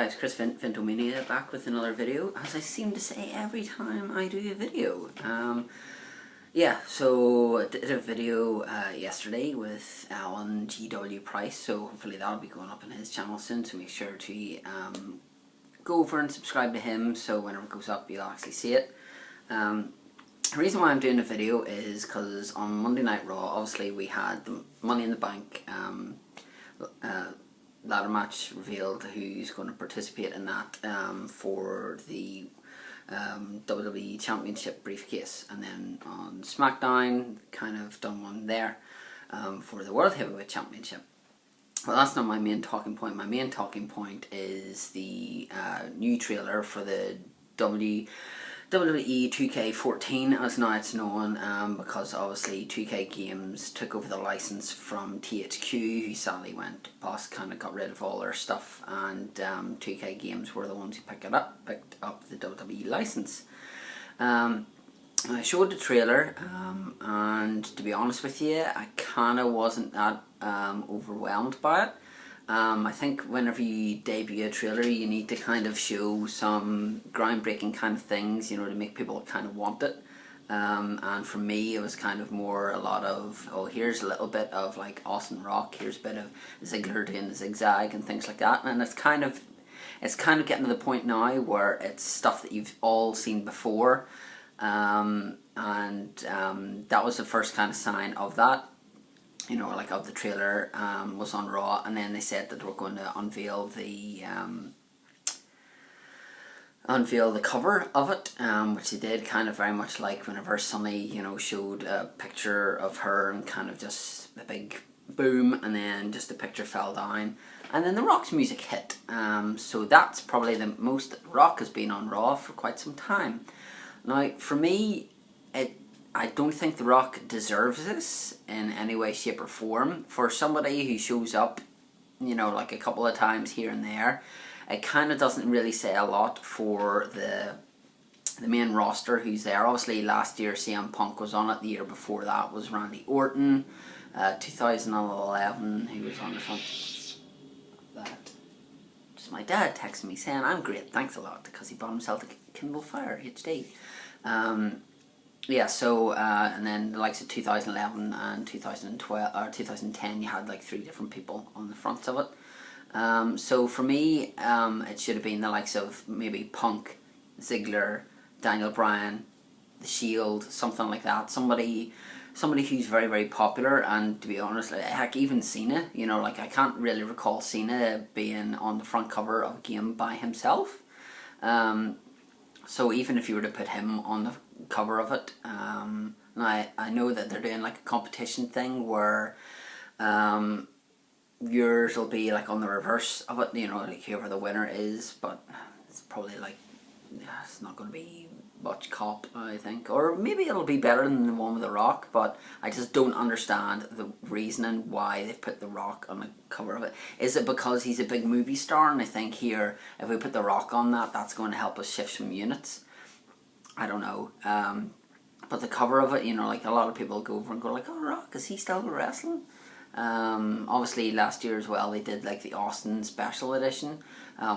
guys, Chris Vintomania back with another video, as I seem to say every time I do a video. Yeah, so I did a video yesterday with Alan G.W. Price, so hopefully that'll be going up on his channel soon, so make sure to go over and subscribe to him, so whenever it goes up you'll actually see it. The reason why I'm doing the video is because on Monday Night Raw, obviously we had the Money in the Bank ladder match revealed who's going to participate in that for the WWE Championship briefcase, and then on SmackDown kind of done one there for the World Heavyweight Championship. Well, that's not my main talking point. My main talking point is the new trailer for the WWE 2K14, as now it's known, because obviously 2K Games took over the license from THQ, who sadly went bust, kind of got rid of all their stuff, and 2K Games were the ones who picked up the WWE license. I showed the trailer, and to be honest with you, I kind of wasn't that overwhelmed by it. I think whenever you debut a trailer, you need to kind of show some groundbreaking kind of things, you know, to make people kind of want it. And for me, it was kind of more a lot of, oh, here's a little bit of like Austin Rock, here's a bit of Ziggler doing the zigzag and things like that. And it's kind of getting to the point now where it's stuff that you've all seen before. That was the first kind of sign of that. You know, like of the trailer was on Raw, and then they said that they were going to unveil the cover of it, which they did, kind of very much like whenever Sunny, you know, showed a picture of her and kind of just a big boom, and then just the picture fell down, and then The Rock's music hit. So that's probably the most that Rock has been on Raw for quite some time. Now, for me, I don't think The Rock deserves this in any way, shape or form. For somebody who shows up, you know, like a couple of times here and there, it kind of doesn't really say a lot for the main roster who's there. Obviously last year CM Punk was on it, the year before that was Randy Orton, 2011 he was on the front. That just my dad texted me saying I'm great, thanks a lot, because he bought himself a Kindle Fire HD. Yeah, so, and then the likes of 2011 and 2012, or 2010, you had like 3 different people on the front of it. So for me, it should have been the likes of maybe Punk, Ziggler, Daniel Bryan, The Shield, something like that. Somebody who's very, very popular, and to be honest, like, heck, even Cena, you know, like I can't really recall Cena being on the front cover of a game by himself. So even if you were to put him on the cover of it, now I know that they're doing like a competition thing where yours will be like on the reverse of it, you know, like whoever the winner is, but it's probably like, it's not going to be much cop, I think, or maybe it'll be better than the one with The Rock, but I just don't understand the reasoning why they've put The Rock on the cover of it. Is it because he's a big movie star, and I think here, if we put The Rock on that, that's going to help us shift some units? I don't know, but the cover of it, you know, like a lot of people go over and go like, oh, Rock, is he still wrestling? Obviously last year as well they did like the Austin special edition,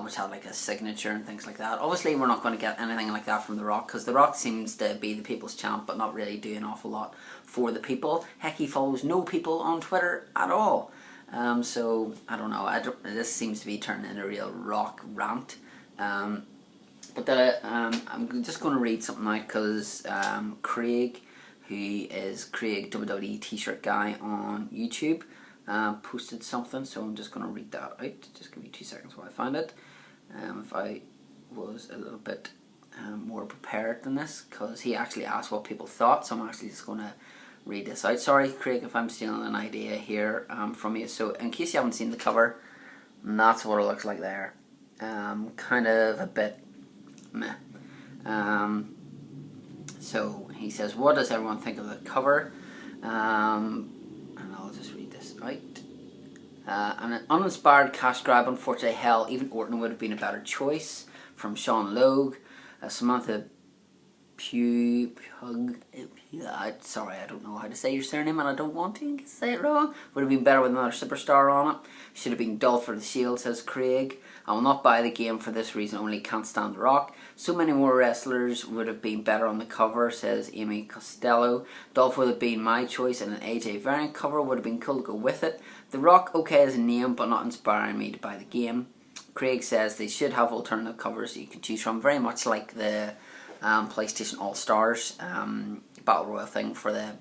which had like a signature and things like that. Obviously we're not going to get anything like that from The Rock, because The Rock seems to be the people's champ but not really do an awful lot for the people. Heck, he follows no people on Twitter at all. So I don't know, this seems to be turning into a real Rock rant. But I'm just going to read something out, because Craig, who is Craig WWE t-shirt guy on YouTube, posted something, so I'm just going to read that out. Just give me 2 seconds while I find it. If I was a little bit more prepared than this, because he actually asked what people thought, so I'm actually just going to read this out. Sorry Craig if I'm stealing an idea here from you. So in case you haven't seen the cover, that's what it looks like there. Kind of a bit meh. So he says, what does everyone think of the cover? And I'll just read this out. An uninspired cash grab, unfortunately. Hell, even Orton would have been a better choice, from Sean Logue. Samantha Sorry, I don't know how to say your surname, and I don't want to say it wrong. Would have been better with another superstar on it. Should have been dull for the Shield, says Craig. I will not buy the game for this reason only. Can't stand The Rock. So many more wrestlers would have been better on the cover, says Amy Costello. Dolph would have been my choice, and an AJ variant cover would have been cool to go with it. The Rock, okay as a name, but not inspiring me to buy the game. Craig says they should have alternative covers that you can choose from, very much like the PlayStation All-Stars Battle Royale thing for the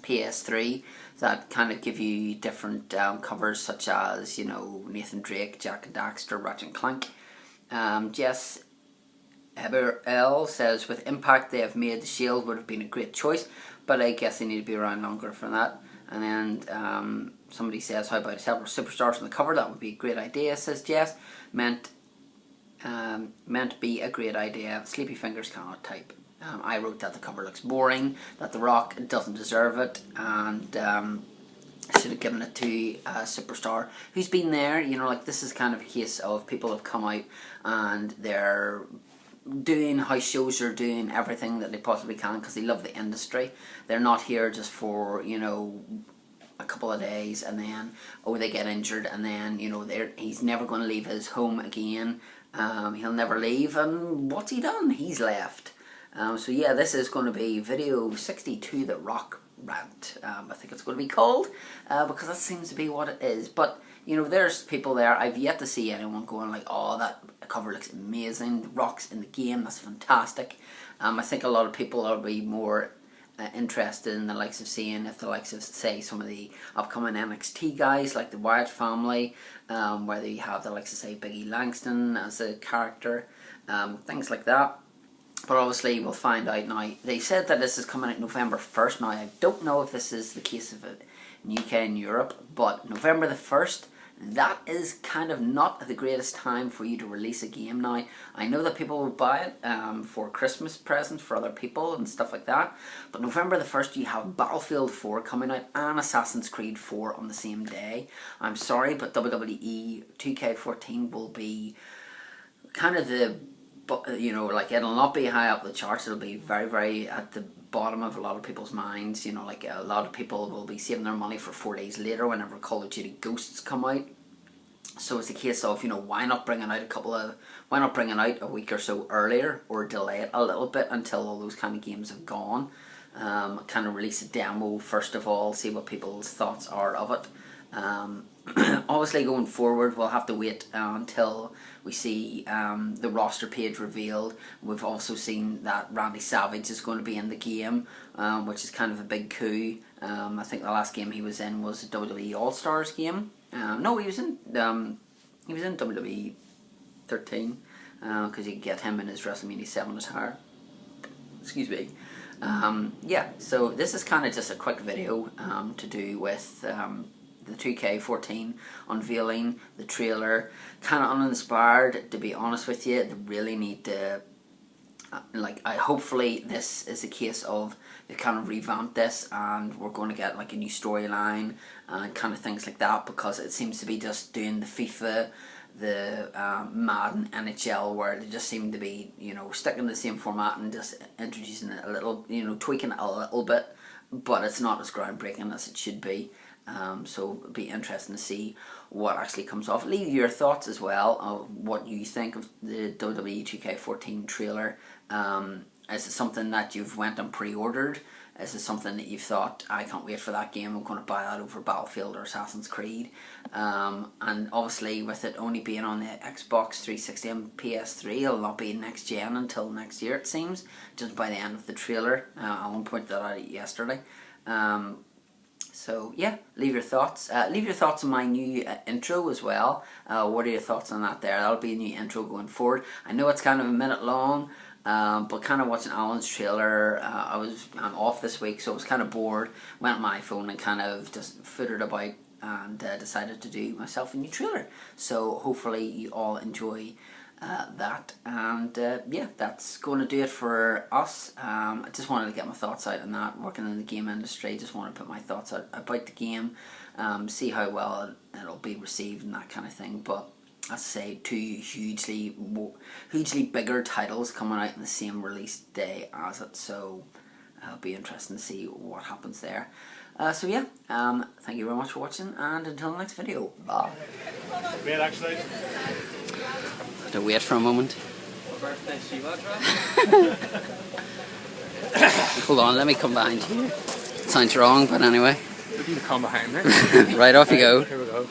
PS3, that kind of give you different covers, such as, you know, Nathan Drake, Jack and Daxter, Ratchet and Clank. Jess Eberl says, with Impact they have made, the Shield would have been a great choice, but I guess they need to be around longer for that. And then somebody says, how about several superstars on the cover? That would be a great idea, says Jess. Meant to be a great idea. Sleepy fingers cannot type. I wrote that the cover looks boring, that The Rock doesn't deserve it, and should have given it to a superstar who's been there. You know, like, this is kind of a case of people have come out and they're doing house shows, or doing everything that they possibly can because they love the industry. They're not here just for, you know, a couple of days and then, oh, they get injured, and then, you know, he's never going to leave his home again. He'll never leave, and what's he done? He's left. So yeah, this is going to be video 62, The Rock Rant. I think it's going to be called, because that seems to be what it is. But, you know, there's people there. I've yet to see anyone going like, oh, that cover looks amazing, The Rock's in the game, that's fantastic. I think a lot of people will be more interested in the likes of seeing if the likes of, say, some of the upcoming NXT guys like the Wyatt family, whether you have the likes of, say, Biggie Langston as a character, things like that. But obviously we'll find out now. They said that this is coming out November 1st. Now, I don't know if this is the case of it in UK and Europe, but November the 1st, that is kind of not the greatest time for you to release a game now. I know that people will buy it for Christmas presents for other people and stuff like that, but November the 1st you have Battlefield 4 coming out and Assassin's Creed 4 on the same day. I'm sorry, but WWE 2K14 will be kind of the, you know, like, it'll not be high up the charts. It'll be very, very at the bottom of a lot of people's minds. You know, like, a lot of people will be saving their money for 4 days later whenever Call of Duty Ghosts come out. So it's a case of, you know, why not bring it out a week or so earlier, or delay it a little bit until all those kind of games have gone. Kind of release a demo first of all, see what people's thoughts are of it. Obviously going forward we'll have to wait until we see the roster page revealed. We've also seen that Randy Savage is going to be in the game, which is kind of a big coup. I think the last game he was in was a WWE All-Stars game. No, he was in WWE 13, because you can get him in his WrestleMania 7 attire. Excuse me. Yeah, so this is kind of just a quick video to do with the 2K14 unveiling, the trailer. Kind of uninspired, to be honest with you. They really need to, hopefully this is a case of they kind of revamp this and we're going to get like a new storyline and kind of things like that, because it seems to be just doing the FIFA, the Madden, NHL, where they just seem to be, you know, sticking to the same format and just introducing it a little, you know, tweaking it a little bit, but it's not as groundbreaking as it should be. So it'll be interesting to see what actually comes off. Leave your thoughts as well of what you think of the WWE 2K14 trailer. Is it something that you've went and pre-ordered? Is it something that you've thought, I can't wait for that game, I'm going to buy that over Battlefield or Assassin's Creed? And obviously with it only being on the Xbox 360 and PS3, it'll not be next gen until next year, it seems, just by the end of the trailer. I won't point that out yesterday. So yeah, leave your thoughts. Leave your thoughts on my new intro as well. What are your thoughts on that there? That'll be a new intro going forward. I know it's kind of a minute long, but kind of watching Alan's trailer, I'm off this week, so I was kind of bored. Went on my phone and kind of just footed about and decided to do myself a new trailer. So hopefully you all enjoy that, and yeah, that's going to do it for us. I just wanted to get my thoughts out on that. Working in the game industry, just want to put my thoughts out about the game, see how well it'll be received and that kind of thing. But I say, two hugely bigger titles coming out in the same release day as it. So it'll be interesting to see what happens there. So yeah, thank you very much for watching, and until the next video, bye. Wait, actually. Have to wait for a moment. Hold on, let me come behind you. Sounds wrong, but anyway. You can come behind me. Right, off you go. Here we go.